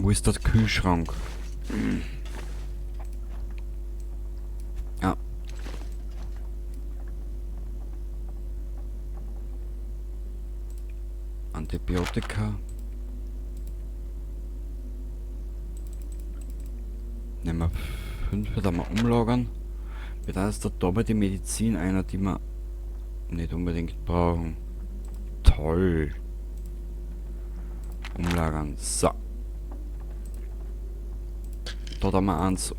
Wo ist der Kühlschrank? Ja. Antibiotika. Nehmen wir 5, wird wir umlagern. Da ist da dabei die Medizin einer, die wir nicht unbedingt brauchen. Toll. Umlagern. So. Da haben wir eins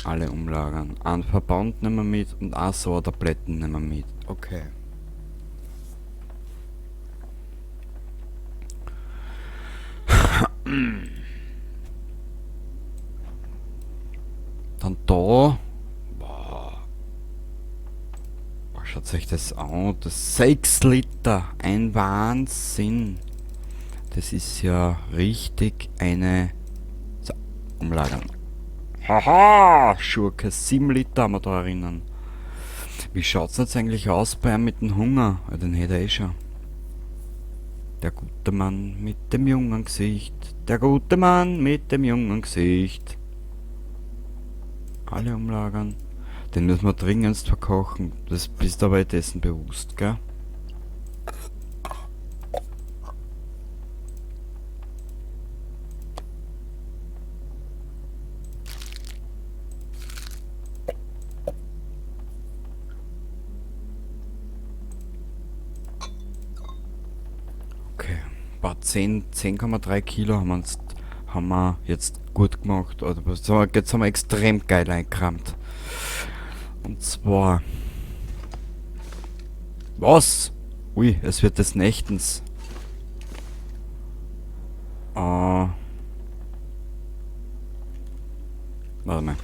alle umlagern. Ein Verband nehmen wir mit und auch so Tabletten nehmen wir mit. Okay. Dann da. Boah. Schaut sich das an. Das 6 Liter. Ein Wahnsinn. Das ist ja richtig eine... So, umlagern. Haha, Schurke. 7 Liter haben wir da erinnern. Wie schaut's jetzt eigentlich aus bei einem mit dem Hunger? Ja, den hätte er eh schon. Der gute Mann mit dem jungen Gesicht. Der gute Mann mit dem jungen Gesicht. Alle umlagern. Den müssen wir dringendst verkochen. Das bist aber dessen bewusst, gell? Okay. 10,3 Kilo haben wir jetzt gut gemacht. Oder so, jetzt haben wir extrem geil eingekramt. Und zwar... Was? Ui, es wird des Nächtens. Warte mal.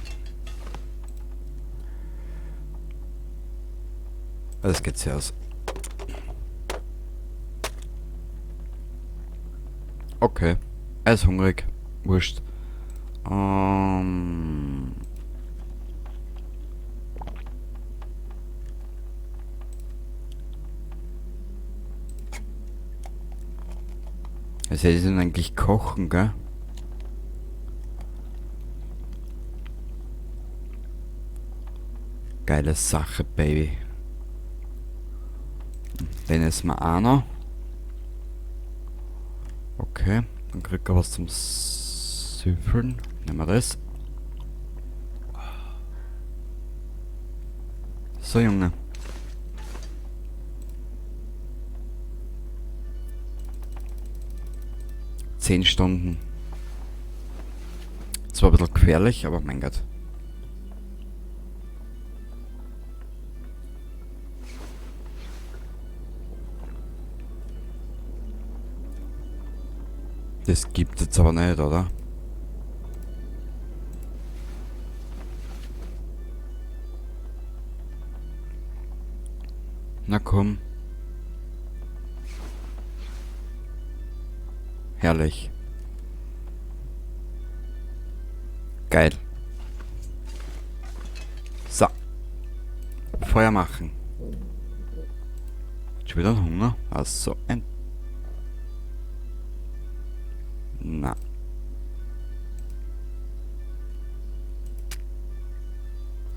Das geht sehr aus. Okay. Er ist hungrig. Wurscht. Was soll ich denn eigentlich kochen, gell? Geile Sache, Baby. Den essen wir auch noch. Okay, dann kriegt er was zum Süffeln. Nehmen wir das. So, Junge. Zehn Stunden. Zwar ein bisschen gefährlich, aber mein Gott. Das gibt es aber nicht, oder? Na komm. Herrlich. Geil. So. Feuer machen. Schon wieder Hunger? Also ein... Na.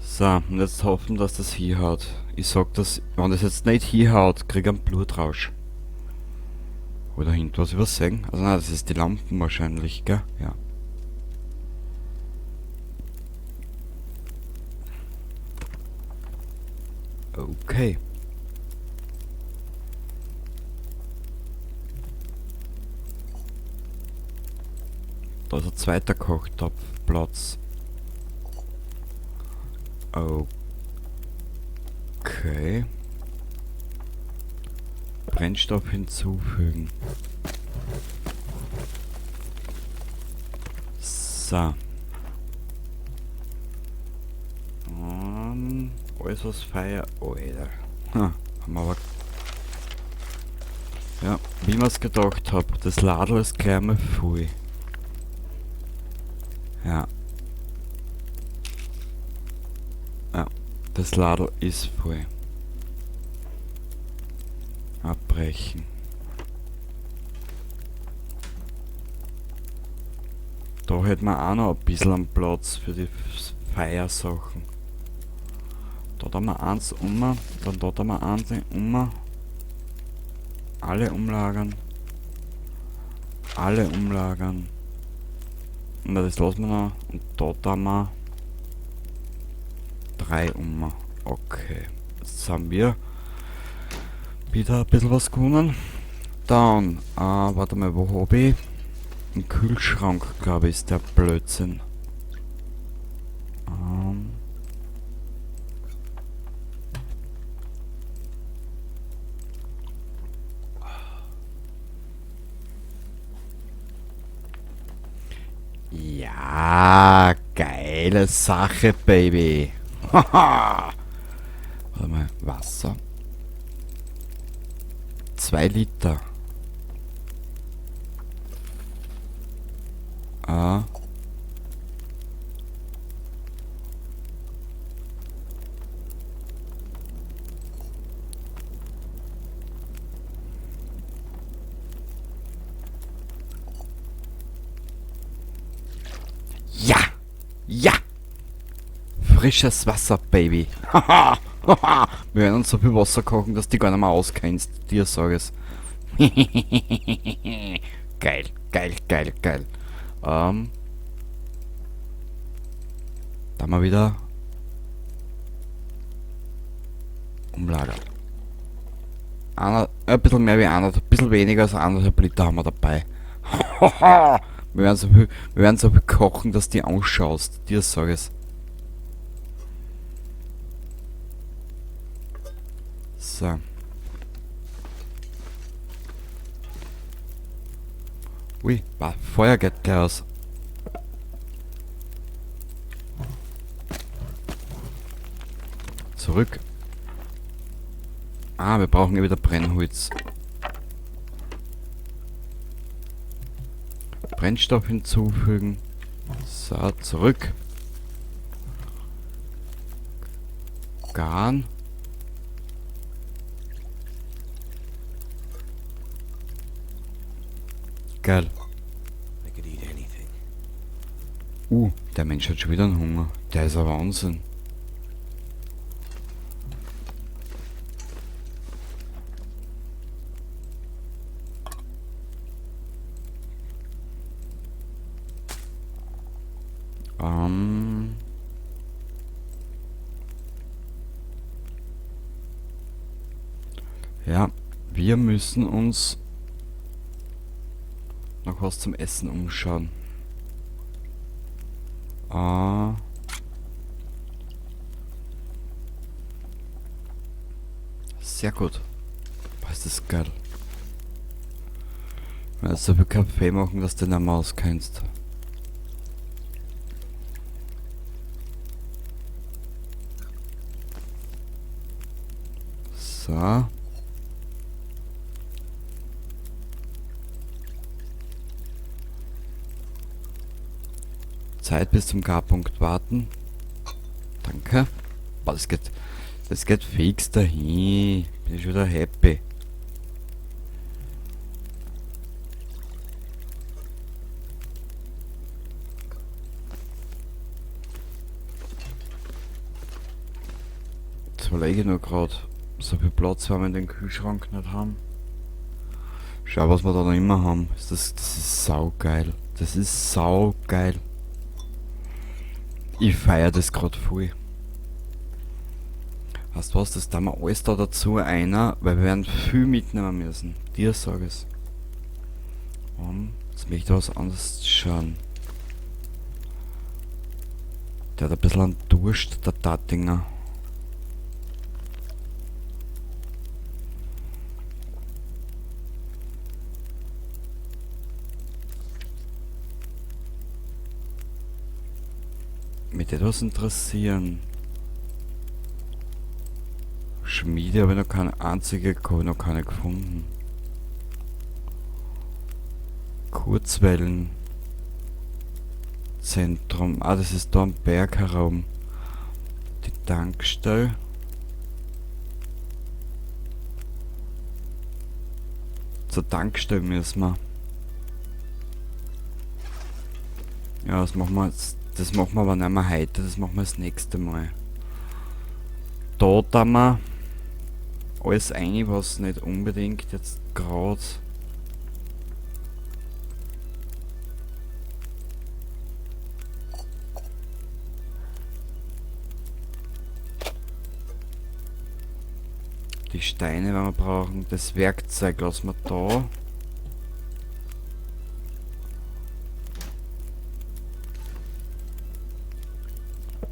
So, und jetzt hoffen, dass das hier haut. Ich sag das, wenn das jetzt nicht hier haut, krieg ich einen Blutrausch. Oder hinten was übersehen? Also nein, das ist die Lampen wahrscheinlich, gell? Ja. Okay. Da ist ein zweiter Kochtopfplatz. Okay. Brennstoff hinzufügen. So. Alles was Feuer. Alter. Haben wir aber. Ja, wie man es gedacht habe, das Ladel ist gleich mal voll. Ja. Ja, das Ladel ist voll. Abbrechen. Da hätten wir auch noch ein bisschen am Platz für die Feiersachen. Da tun wir eins um, dann da tun wir eins um. Alle umlagern. Alle umlagern. Na, das lassen wir noch. Und da tun wir 3 um. Okay. Jetzt haben wir wieder ein bisschen was gewonnen. Dann, warte mal, wo habe ich? Im Kühlschrank, glaube ich, ist der Blödsinn. Ja, geile Sache, Baby. Haha. Warte mal, Wasser. 2 Liter. Ah. Ja! Ja! Frisches Wasser, Baby. Haha! Haha! Wir werden uns so viel Wasser kochen, dass du gar nicht mehr auskennst. Dir sag es. Geil, geil, geil, geil. Da mal wieder umlagern. Ein bisschen mehr wie ein bisschen weniger als 1,5 Liter haben wir dabei. wir werden so viel kochen, dass die ausschaust. Dir sag es. So. Ui, Feuer geht gleich aus. Zurück. Wir brauchen ja wieder Brennholz. Brennstoff hinzufügen. So, zurück. Garn. Geil. Der Mensch hat schon wieder einen Hunger. Der ist ein Wahnsinn. Ja, wir müssen uns noch was zum Essen umschauen. Sehr gut. Was ist das geil. Wenn wir so viel Kaffee machen, dass du den einmal auskennst. So. Zeit bis zum Garpunkt warten. Danke. Boah, das geht fix dahin. Bin ich wieder happy. Jetzt überlege ich nur gerade, so viel Platz werden wir in den Kühlschrank nicht haben. Schau, was wir da noch immer haben. Das ist saugeil. Das ist saugeil. Ich feiere das gerade voll. Weißt du was, das tun wir alles da dazu einer, weil wir werden viel mitnehmen müssen. Dir sag es. Jetzt möchte ich was anderes schauen. Der hat ein bisschen einen Durst, der Tattinger. Mit etwas interessieren. Schmiede habe ich noch keine einzige, habe ich noch keine gefunden. Kurzwellenzentrum. Das ist da am Berg herum. Die Tankstelle. Zur Tankstelle müssen wir. Ja, das machen wir jetzt. Das machen wir aber nicht mehr heute, das machen wir das nächste Mal. Da tun wir alles ein, was nicht unbedingt jetzt gerade die Steine, wenn wir brauchen. Das Werkzeug lassen wir da.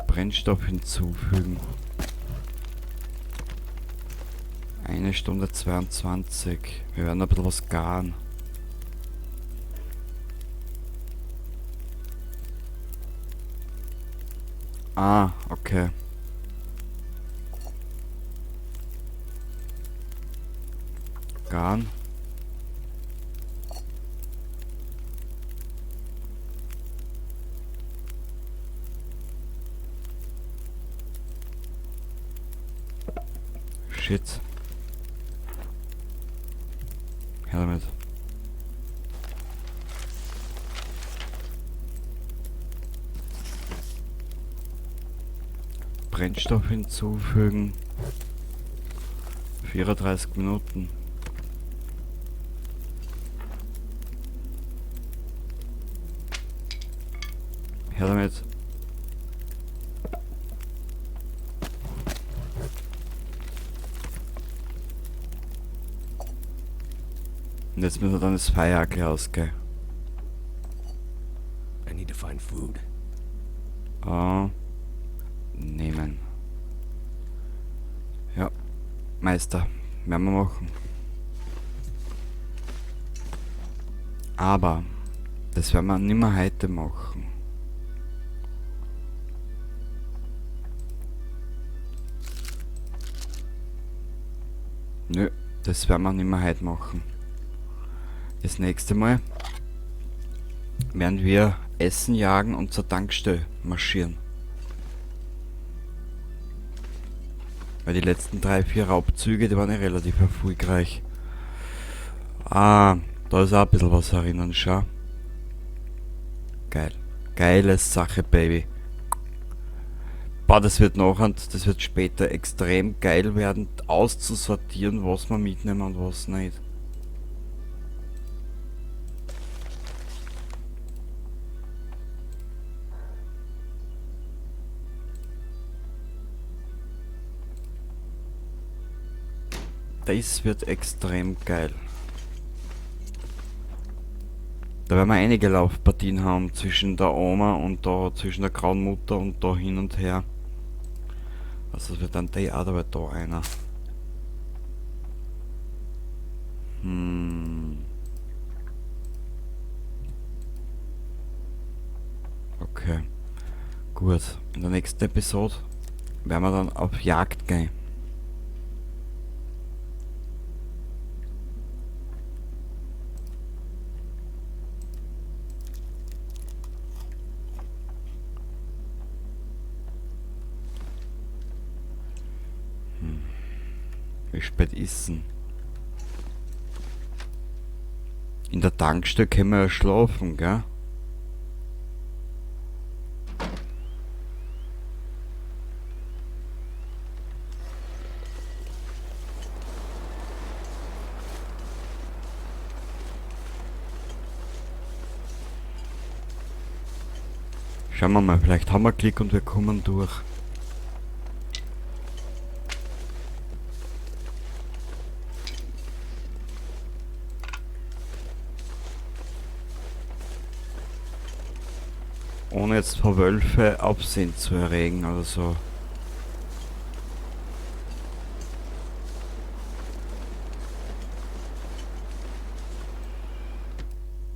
Brennstoff hinzufügen. 1:22. Wir werden ein bisschen was garen. Ah, okay. Garen. Shit. Her damit. Brennstoff hinzufügen. 34 Minuten. Her damit. Und jetzt müssen wir dann das Feuer gleich ausgehen. I need to find food. Nehmen. Ja, Meister. Werden wir machen. Aber das werden wir nicht mehr heute machen. Nö, das werden wir nicht mehr heute machen. Das nächste Mal werden wir Essen jagen und zur Tankstelle marschieren. Weil die letzten 3-4 Raubzüge, die waren ja relativ erfolgreich. Ah, da ist auch ein bisschen was erinnern, schau. Geil. Geile Sache, Baby. Boah, das wird nachher, das wird später extrem geil werden, auszusortieren, was wir mitnehmen und was nicht. Das wird extrem geil. Da werden wir einige Laufpartien haben zwischen der Oma und da, zwischen der grauen Mutter und da hin und her. Also es wird dann der aber da einer. Okay. Gut. In der nächsten Episode werden wir dann auf Jagd gehen. Wie spät ist denn? In der Tankstelle können wir ja schlafen, gell? Schauen wir mal, vielleicht haben wir Glück und wir kommen durch. Ohne jetzt vor Wölfe Aufsehen zu erregen oder so.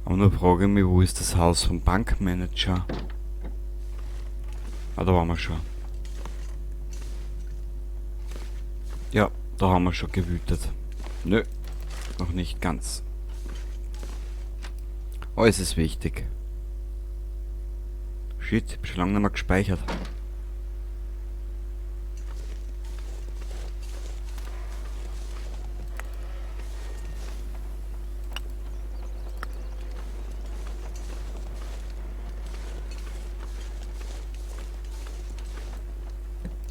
Aber nur frage ich mich, wo ist das Haus vom Bankmanager? Ah, da waren wir schon. Ja, da haben wir schon gewütet. Nö, noch nicht ganz. Alles ist wichtig. Shit, ich hab schon lange nicht mehr gespeichert.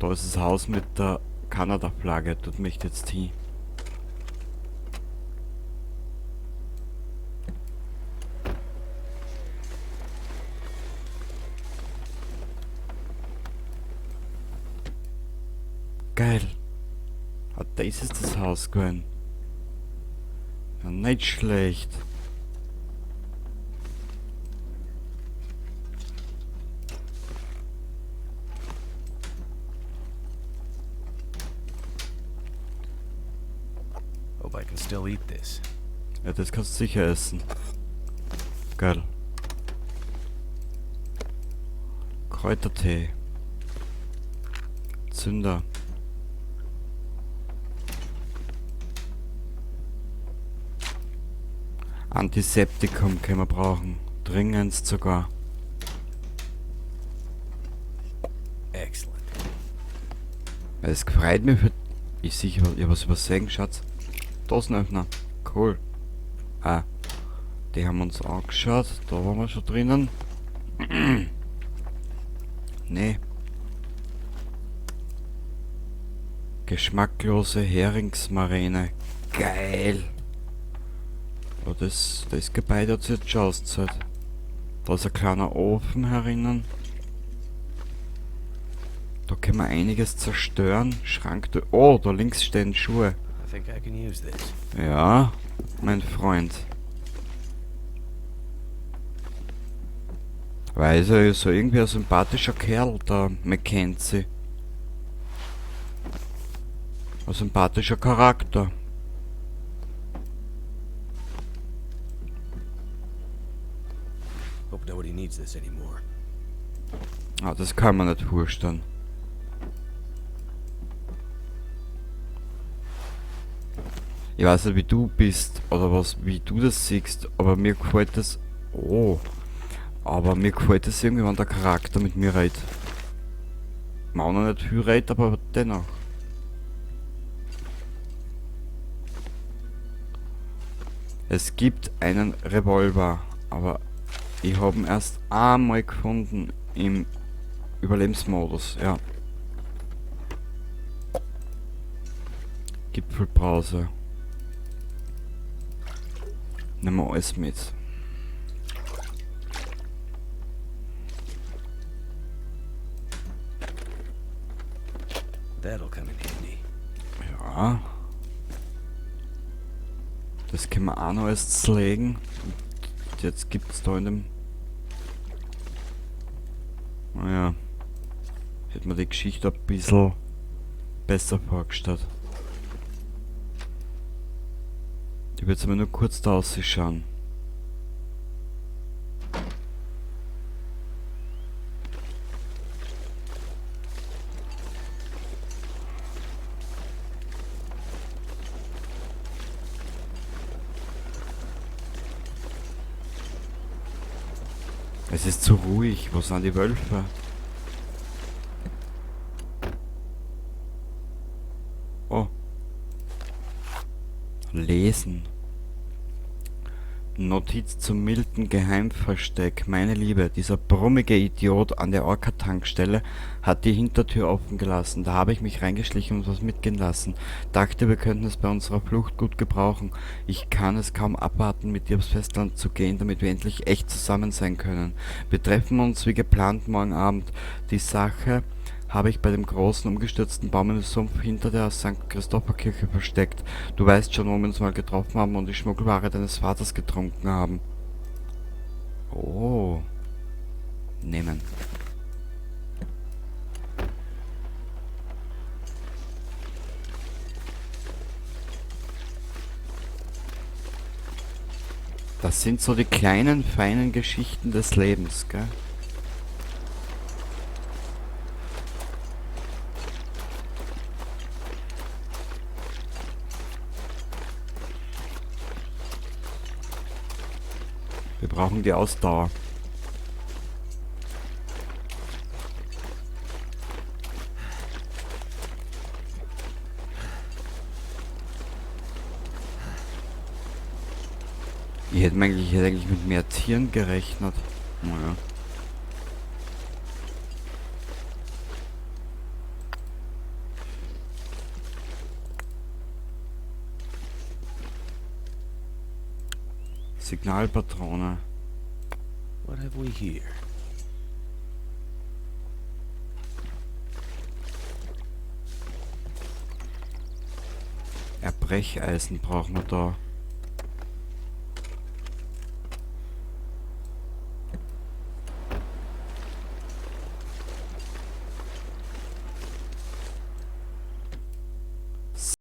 Da ist das Haus mit der Kanada-Flagge. Tut mich jetzt hin. Geil. Ah, das ist das Haus gewesen. Ja, nicht schlecht. Hope I can still eat this. Ja, das kannst du sicher essen. Geil. Kräutertee. Zünder. Antiseptikum können wir brauchen. Dringendst sogar. Excellent. Es freut mich für... Ich sehe, ich hab was übersehen, Schatz. Dosenöffner. Cool. Ah. Die haben wir uns angeschaut. Da waren wir schon drinnen. Nee. Geschmacklose Heringsmarine. Geil. Oh, das Gebäude hat sich jetzt schon ausgezahlt. Da ist ein kleiner Ofen herinnen. Da können wir einiges zerstören. Schrank... Oh, da links stehen Schuhe. I think I can use this. Ja, mein Freund. Weil er ist so irgendwie ein sympathischer Kerl, der Mackenzie. Ein sympathischer Charakter. Hope nobody needs this anymore. Ah, das kann man nicht vorstellen. Ich weiß nicht, wie du bist oder wie du das siehst, aber mir gefällt das... Oh. Aber mir gefällt das irgendwie, wenn der Charakter mit mir redet. Man auch nicht viel redet, aber dennoch. Es gibt einen Revolver, aber ich habe ihn erst einmal gefunden im Überlebensmodus, ja. Gipfelbrause. Nehmen wir alles mit. That'll come in handy. Ja. Das können wir auch noch alles zerlegen. Und jetzt gibt es da in dem... Naja. Hätte man die Geschichte ein bisschen besser vorgestellt. Ich will jetzt aber nur kurz da ausschauen. Es ist zu ruhig. Wo sind die Wölfe? Oh. Lesen. Notiz zum milden Geheimversteck. Meine Liebe, dieser brummige Idiot an der Orca-Tankstelle hat die Hintertür offen gelassen. Da habe ich mich reingeschlichen und was mitgehen lassen. Dachte, wir könnten es bei unserer Flucht gut gebrauchen. Ich kann es kaum abwarten, mit dir aufs Festland zu gehen, damit wir endlich echt zusammen sein können. Wir treffen uns wie geplant morgen Abend. Die Sache habe ich bei dem großen umgestürzten Baum im Sumpf hinter der St. Christopher-Kirche versteckt. Du weißt schon, wo wir uns mal getroffen haben und die Schmuggelware deines Vaters getrunken haben. Oh. Nehmen. Das sind so die kleinen, feinen Geschichten des Lebens, gell? Wir brauchen die Ausdauer. Ich hätte eigentlich mit mehr Tieren gerechnet. Naja. Signalpatrone. What have we here? Brecheisen brauchen wir da.